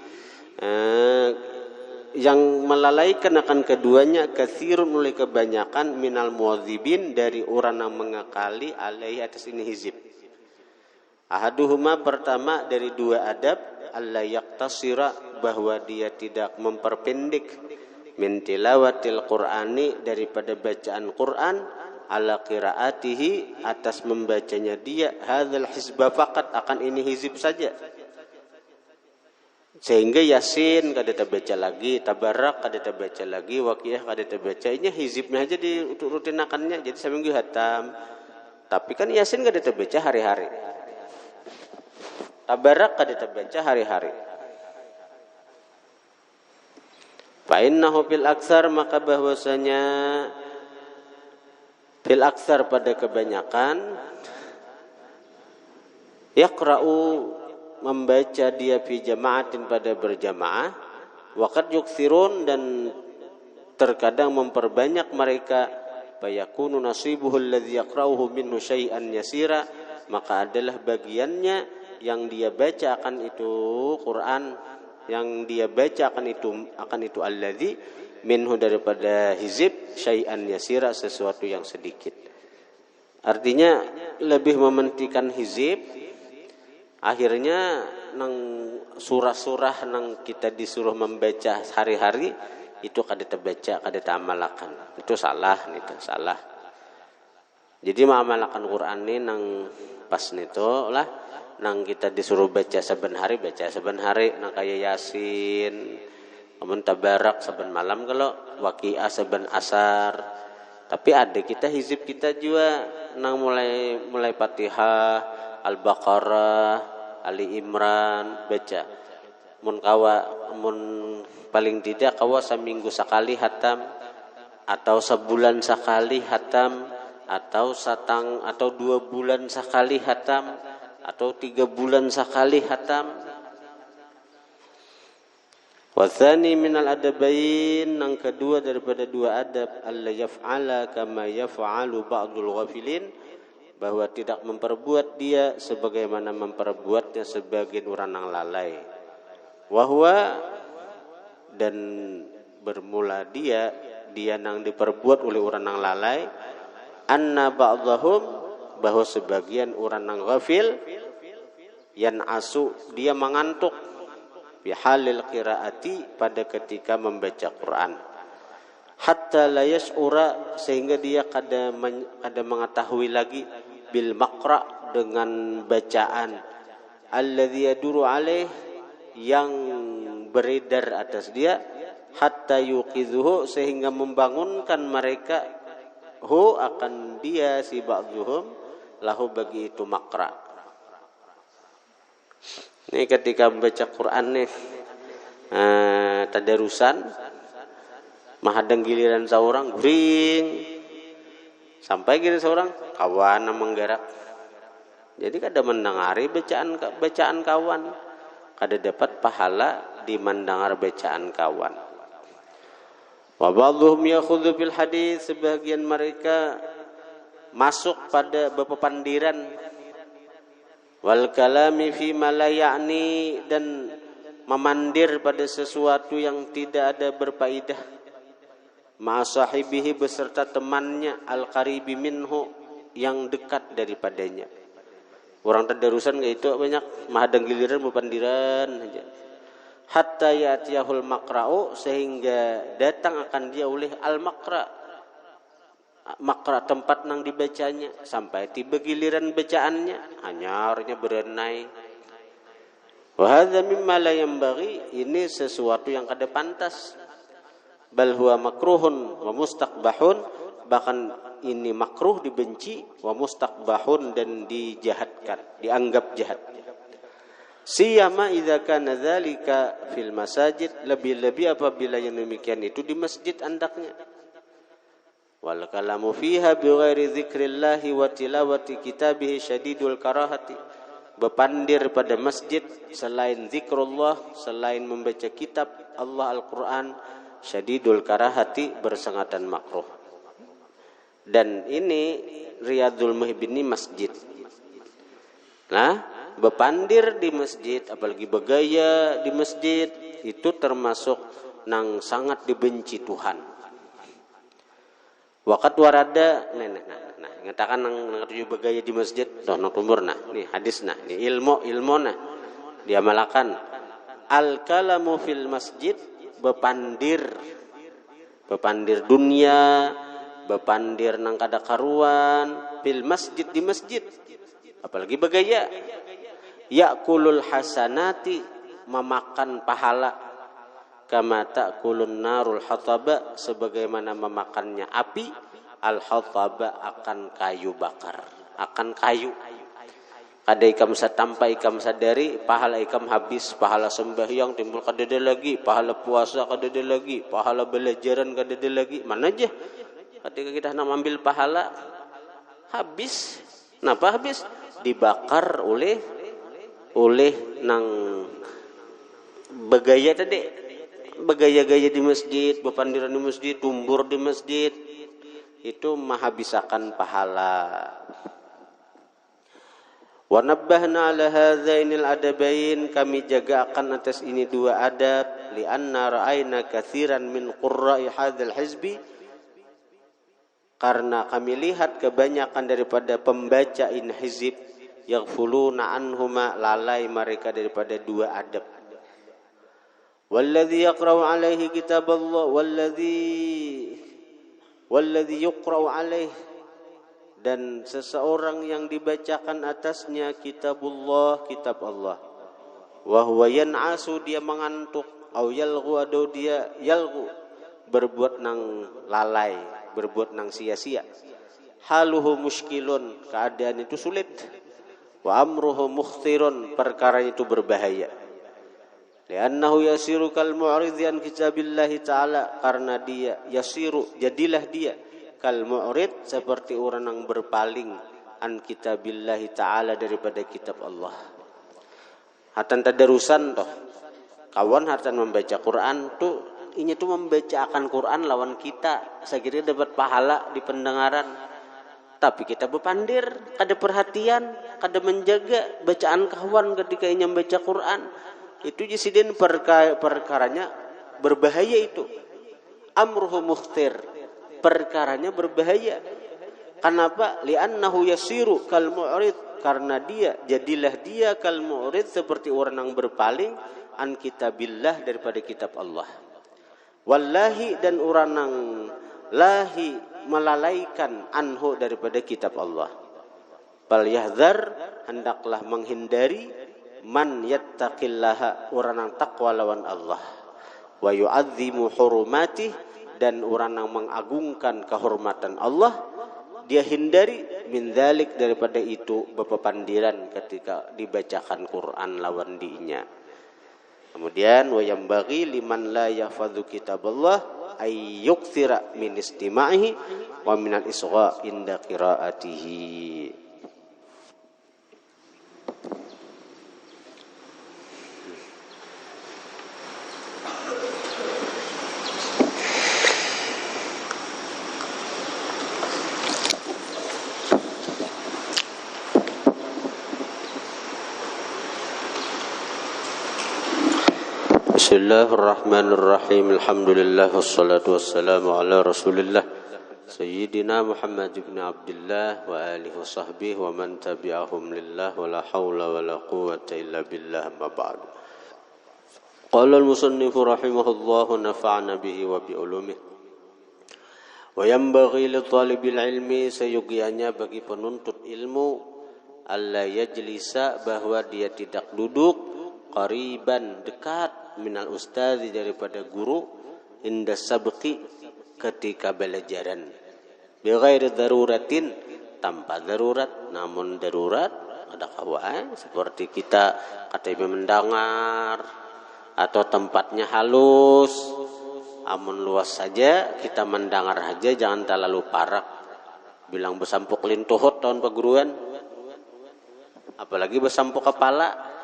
yang melalaikan akan keduanya, katsirun, oleh kebanyakan, minal muwadzibin, dari orang yang mengekali, alaih, atas ini hizib. Ahaduhuma, pertama dari 2 adab, alla yaktasira, bahwa dia tidak memperpendek, min tilawatil Qur'ani, daripada bacaan Quran, ala qiraatihi, atas membacanya dia, hadzal hizba faqat, akan ini hizib saja. Sehingga Yasin kada baca lagi, Tabarak kada baca lagi, Waqiah kada baca, ini hizibnya aja dirutinakannya, jadi seminggu hatam. Tapi kan Yasin kada baca hari-hari, Tabarak kada baca hari-hari. Fa innahu bil aktsar, maka bahwasanya bil aktsar, pada kebanyakan, yaqra'u, membaca dia fi jama'atin, pada berjamaah, wa qad yukthirun, dan terkadang memperbanyak mereka, fayakunu nasibuhu alladhi yaqra'uhu minhu syai'an yasira, maka adalah bagiannya yang dia baca akan itu Quran, yang dia baca akan itu alladhi minhu daripada hizib syai'an yasira, sesuatu yang sedikit. Artinya lebih mementingkan hizib, akhirnya nang surah-surah nang kita disuruh membaca hari-hari itu kada terbaca, kada tamalakan. Itu salah itu, salah. Jadi mengamalkan Quran ini nang pas nito lah, nang kita disuruh baca saben hari, nang kaya Yasin, amun tabarak saben malam, kalau waqiah saben asar. Tapi ada kita hizib kita juga nang mulai Fatihah, Al-Baqarah, Ali Imran baca. Mun paling tidak kawa seminggu sekali hatam, atau sebulan sekali hatam, atau 2 bulan sekali hatam, atau 3 bulan sekali hatam. Wathani minal adabain, yang kedua daripada 2 adab, alla yaf'ala kama yaf'alu ba'dul ghafilin, bahwa tidak memperbuat dia sebagaimana memperbuatnya sebagian orang yang lalai. Wahwa, dan bermula dia yang diperbuat oleh orang yang lalai, anna ba'dahum, bahwa sebagian orang yang ghafil, yan'asu, dia mengantuk, bihalil qiraati, pada ketika membaca Quran, hatta la yash'ura, sehingga dia kada mengetahui lagi, bil maqra, dengan bacaan, alladzi yaduru alaih, yang beredar atas dia, hatta yuqidhuhu, sehingga membangunkan mereka, hu, akan dia, si ba'dhuhum, lahu, bagi itu maqra. Ini ketika membaca Quran nih, tadarusan, mahadang giliran seorang guring, sampai giliran seorang kawan menggerak. Jadi kada mendengari bacaan kawan, kada dapat pahala di mendengar bacaan kawan. Wa ba'dhum yakhudhu bil hadis, sebagian mereka masuk pada bepepandiran, wal kalami fi ma la ya'ni, dan memandir pada sesuatu yang tidak ada berfaedah, ma sahibihi, beserta temannya, al qaribi minhu, yang dekat daripadanya. Orang tadarusan kayak itu banyak, mahadang giliran bepandiran aja. Hatta ya'tiyahul maqra'u, sehingga datang akan dia oleh al-maqra', tempat nang dibacanya, sampai tiba giliran bacaannya, hanyarnya berenai. Wa hadza mimma la yanbaghi, ini sesuatu yang kada pantas. Bal huwa makruhun wa mustaqbahun, bahkan ini makruh, dibenci, wa mustaqbahun, dan dijahatkan, dianggap jahat. Siyama idza kana dzalika fil masajid, lebih-lebih apabila yang demikian itu di masjid andaknya. Wal kalamu fiha bighairi dzikrillahi wa tilawati kitabih syadidul karahati, bepandir pada masjid selain zikrullah, selain membaca kitab Allah Al-Quran, syadidul karahati, bersengatan makruh. Dan ini Riyadhul Muhibbin ini masjid. Nah, bepandir di masjid, apalagi bergaya di masjid, itu termasuk nang sangat dibenci Tuhan. Waqat warada, nah ngatakan nang tujuh bergaya di masjid, nang tumbur nih hadis nih ilmu dia malakan al kalamu fil masjid, bepandir dunia, bepandir nang kada karuan, fil masjid, di masjid, apalagi bergaya. Ya'kulul hasanati, memakan pahala, kama ta'kulun narul hataba, sebagaimana memakannya api, al hataba, akan kayu bakar, akan kayu. Kada ikam satampa ikam sadari, pahala ikam habis, pahala sembahyang timbul kadada lagi, pahala puasa kadada lagi, pahala belajaran kadada lagi. Mana aja ketika kita nak ambil pahala habis. Kenapa habis? Dibakar oleh nang bergaya tadi. bergaya-gaya di masjid, berpandiran di masjid, tumbur di masjid, itu menghabiskan pahala. Wa nabbahna ala hadzainil adabain, kami jaga akan atas ini dua adab, lianna ra'ayna katsiran min qurra'i hadzal hizbi, karena kami lihat kebanyakan daripada pembaca in hizib yaghfuluna anhuma, lalai mereka daripada dua adab. Walladzi yaqra'u alaihi kitaballah walladzi yuqra'u alaihi, dan seseorang yang dibacakan atasnya kitabullah, kitab Allah, wa huwa yan'asu, dia mengantuk, au yalghu, atau dia yalghu, berbuat nang lalai, berbuat nang sia-sia, haluhu muskilun, keadaan itu sulit, wa amruhu mukhtirun, perkara itu berbahaya. Li'annahu yasiru kal mu'ridhi an kitabillahi ta'ala, karena dia yasiru, jadilah dia kal mu'rid, seperti orang yang berpaling an kitabillahi ta'ala, daripada kitab Allah. Hatan tadarusan toh, kawan hatan membaca Quran tuh, ini tuh membaca akan Quran lawan kita, sekira dapat pahala di pendengaran. Tapi kita berpandir, kada perhatian, kada menjaga bacaan kawan ketika ingin membaca Quran. Itu jisidin perkaranya berbahaya itu. Amruhu mukhtir, perkaranya berbahaya. Kenapa? Li'annahu yasiru kal mu'rid, karena dia, jadilah dia kal mu'rid, seperti orang yang berpaling an kitabillah, daripada kitab Allah. Wallahi, dan orang yang lahi, melalaikan anhu, daripada kitab Allah. Bal yahdhar, hendaklah menghindari, man yattaqillaha, orang yang takwa lawan Allah, wa yu'azzimu hurumatih, dan orang yang mengagungkan kehormatan Allah, dia hindari min dzalik, daripada itu bepepandiran ketika dibacakan Quran lawan dinya. Kemudian wa yambaghi liman la yahfadzu kitaballah ay yukthira min istima'ihi wa min al-isgha inda qiraatihi. Bismillahirrahmanirrahim. Alhamdulillah wassalatu wassalamu ala Rasulillah Sayyidina Muhammad ibn Abdullah wa alihi wa sahbihi wa man tabi'ahum lillah wa la hawla wa la quwwata illa billah, amma ba'd. Qala al-musannifu rahimahullah, nafa'na bihi wa bi ulumihi. Wa yanbaghi li talibil ilmi, sayugianya bagi penuntut ilmu, alla yajlisa, bahwa dia tidak duduk, qariban, dekat, minal ustadzi, daripada guru, inda sabqi, ketika belajaran, bi ghairi daruratin, tanpa darurat. Namun darurat ada kawan seperti kita kata mendengar atau tempatnya halus, amun luas saja kita mendengar saja, jangan terlalu parak. Bilang besampuk lintuhut tahun perguruan, apalagi besampuk kepala.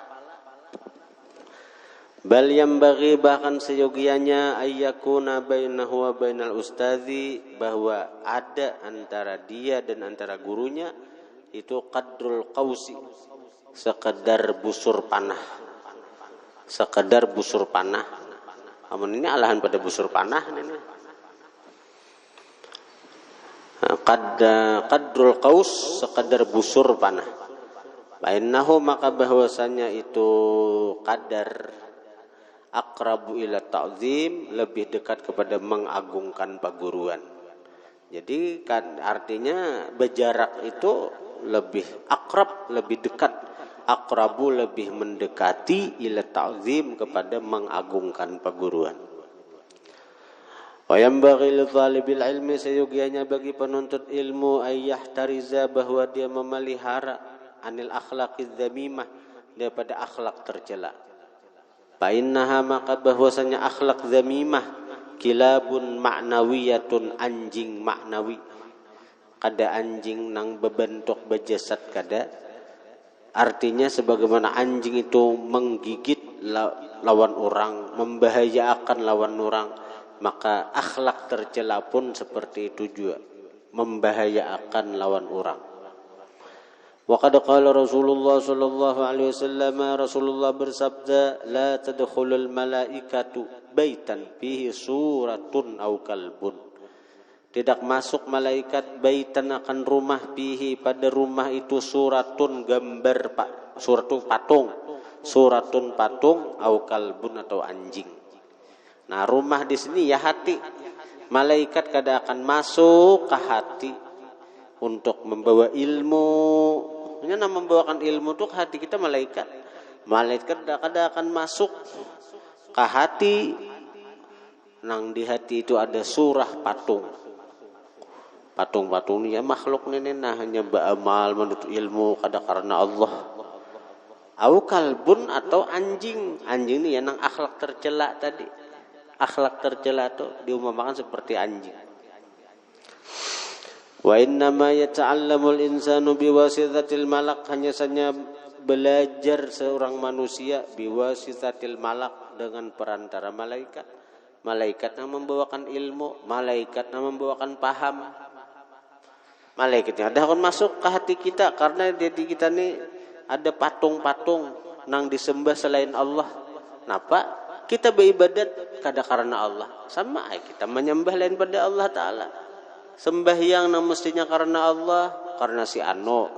Bal yambaghi, bahkan seyogianya, ayyakuna bainahu wa bainal ustadzi, bahwa ada antara dia dan antara gurunya itu qadrul qausi, sekedar busur panah. Sekedar busur panah. Amun ini alahan pada busur panah ini. Qadrul qaus, sekedar busur panah. Bainahu, maka bahwasanya itu qadar aqrabu ila ta'zim, lebih dekat kepada mengagungkan perguruan. Jadi kan artinya berjarak itu lebih akrab, lebih dekat. Aqrabu, lebih mendekati, ila ta'zim, kepada mengagungkan perguruan. Wa yanbaghi li talibil ilmi, seyogianya bagi penuntut ilmu, ayyahtariza, bahwa dia memelihara, anil akhlaqiz dzamimah, daripada akhlak tercela. Fa'innaha, maka bahwasanya akhlak zamimah, kilabun ma'nawiyatun, anjing maknawi. Kada anjing nang bebentuk bejasad kada. Artinya sebagaimana anjing itu menggigit lawan orang, membahayakan lawan orang, maka akhlak tercela pun seperti itu juga, membahayakan lawan orang. Wa qad qala Rasulullah sallallahu alaihi wasallam, Rasulullah bersabda, la tadkhulul malaikatu baitan fihi suratun aw kalbun. Tidak masuk malaikat baitan akan rumah fihi, pada rumah itu suratun gambar suratun patung, suratun patung aw kalbun atau anjing. Nah, rumah di sini ya hati. Malaikat kada akan masuk ke hati untuk membawa ilmu. Ini membawakan ilmu tuh ke hati kita malaikat. Malaikat kada akan masuk ke hati. Nang di hati itu ada surah patung. Patung-patung ini ya makhluk ini nah hanya beramal menuntut ilmu kada karena Allah. Au kalbun atau anjing. Anjing ini ya nang akhlak tercela tadi. Akhlak tercela itu diumpamakan seperti anjing. Wa innama yata'allamul insanu biwasitatil malak, hanya saja belajar seorang manusia biwasitatil malak, dengan perantara malaikat. Malaikat yang membawakan ilmu, malaikat yang membawakan paham. Malaikat yang ada akan masuk ke hati kita karena di hati kita ini ada patung-patung nang disembah selain Allah. Kenapa? Kita beribadat kada karena Allah, sama kita menyembah lain pada Allah Ta'ala. Sembahyang yang mestinya karena Allah, karena si Ano,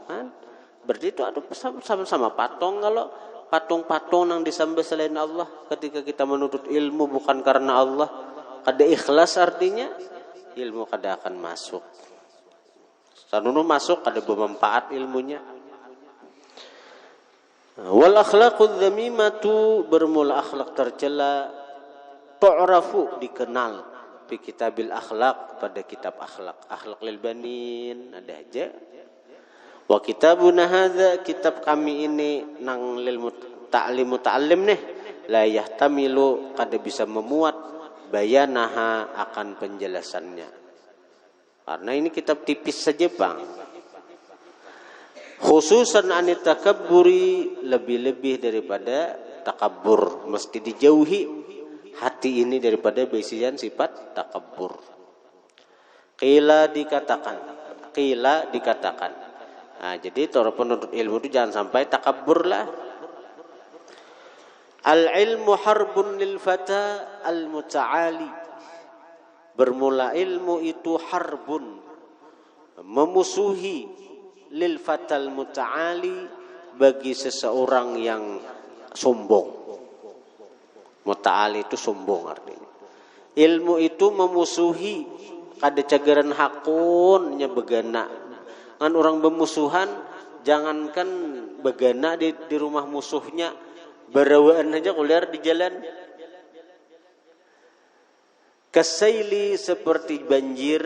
kan? Berarti itu ada sama-sama patung. Kalau patung-patung yang disembah selain Allah, ketika kita menuntut ilmu bukan karena Allah, kada ikhlas, artinya ilmu kada akan masuk. Sanunu masuk kada bermanfaat ilmunya. Wal akhlaqudz dzamimatu, bermula akhlak tercela, tu'rafu, dikenal, fi kitabil akhlaq, pada kitab akhlak. Akhlaq lil banin ada aja. Wa kitabuna hadza, kitab kami ini nang lil muta'allim nih, la yahtamilu, kada bisa memuat bayanaha, akan penjelasannya. Karena ini kitab tipis saja, Bang. Khususan anit takabburi, lebih-lebih daripada takabbur, mesti dijauhi hati ini daripada bisian sifat takabbur. Qila dikatakan. Nah, jadi para penuntut ilmu itu jangan sampai takabbur lah. Al ilmu harbun lil fata al muta'ali. Bermula ilmu itu harbun, memusuhi, lil fatal muta'ali, bagi seseorang yang sombong. Muta'ali itu sombong artinya. Ilmu itu memusuhi, kada cagaran hakun nya begana. Kan orang bermusuhan, jangankan begana di rumah musuhnya, berawaan aja kuliah di jalan. Kasaili, seperti banjir,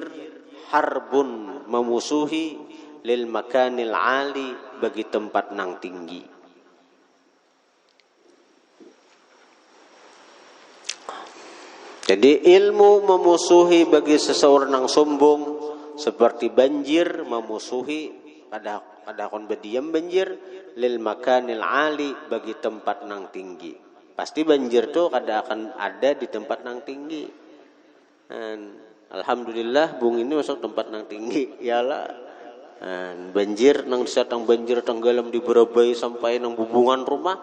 harbun, memusuhi, lil makanil ali, bagi tempat nang tinggi. Jadi ilmu memusuhi bagi seseorang yang sombong, seperti banjir memusuhi, kada kon berdiam banjir, lil makanil ali, bagi tempat nang tinggi. Pasti banjir tuh kada akan ada di tempat nang tinggi. Dan alhamdulillah bung ini masuk tempat nang tinggi, iyalah. Banjir nang disatang banjir tenggelam di Berabai sampai nang bubungan rumah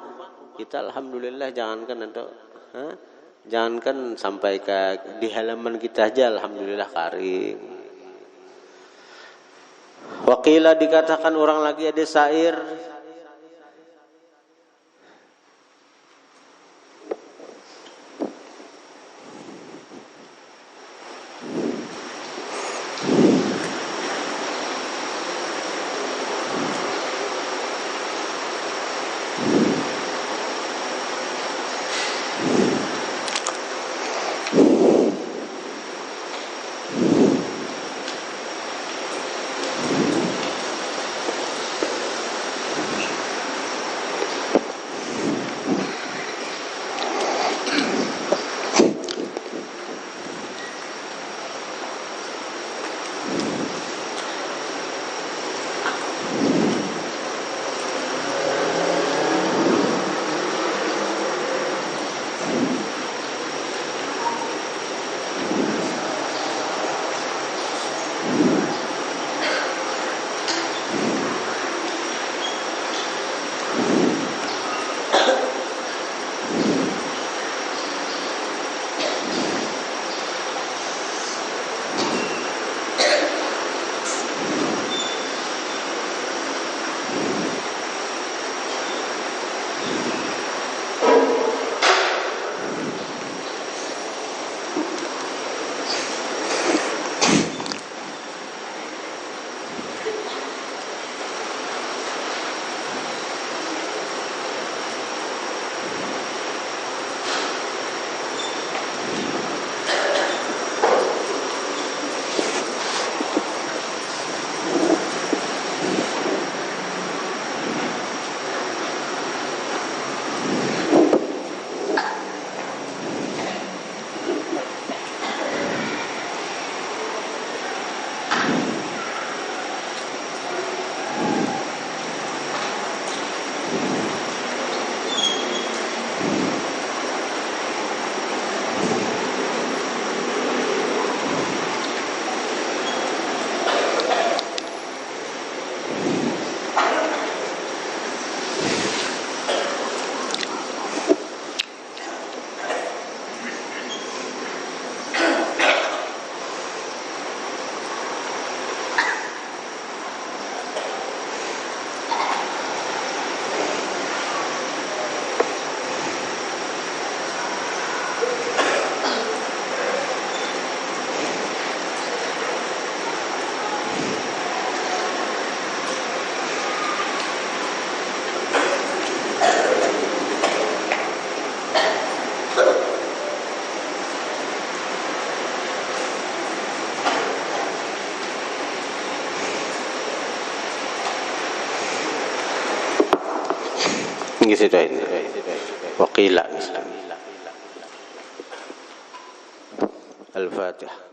kita, alhamdulillah. Jangankan sampai ke di halaman kita aja alhamdulillah kering. Waqila, dikatakan orang lagi, ada syair, Nggih seda ini. Waqila Al-Fatihah.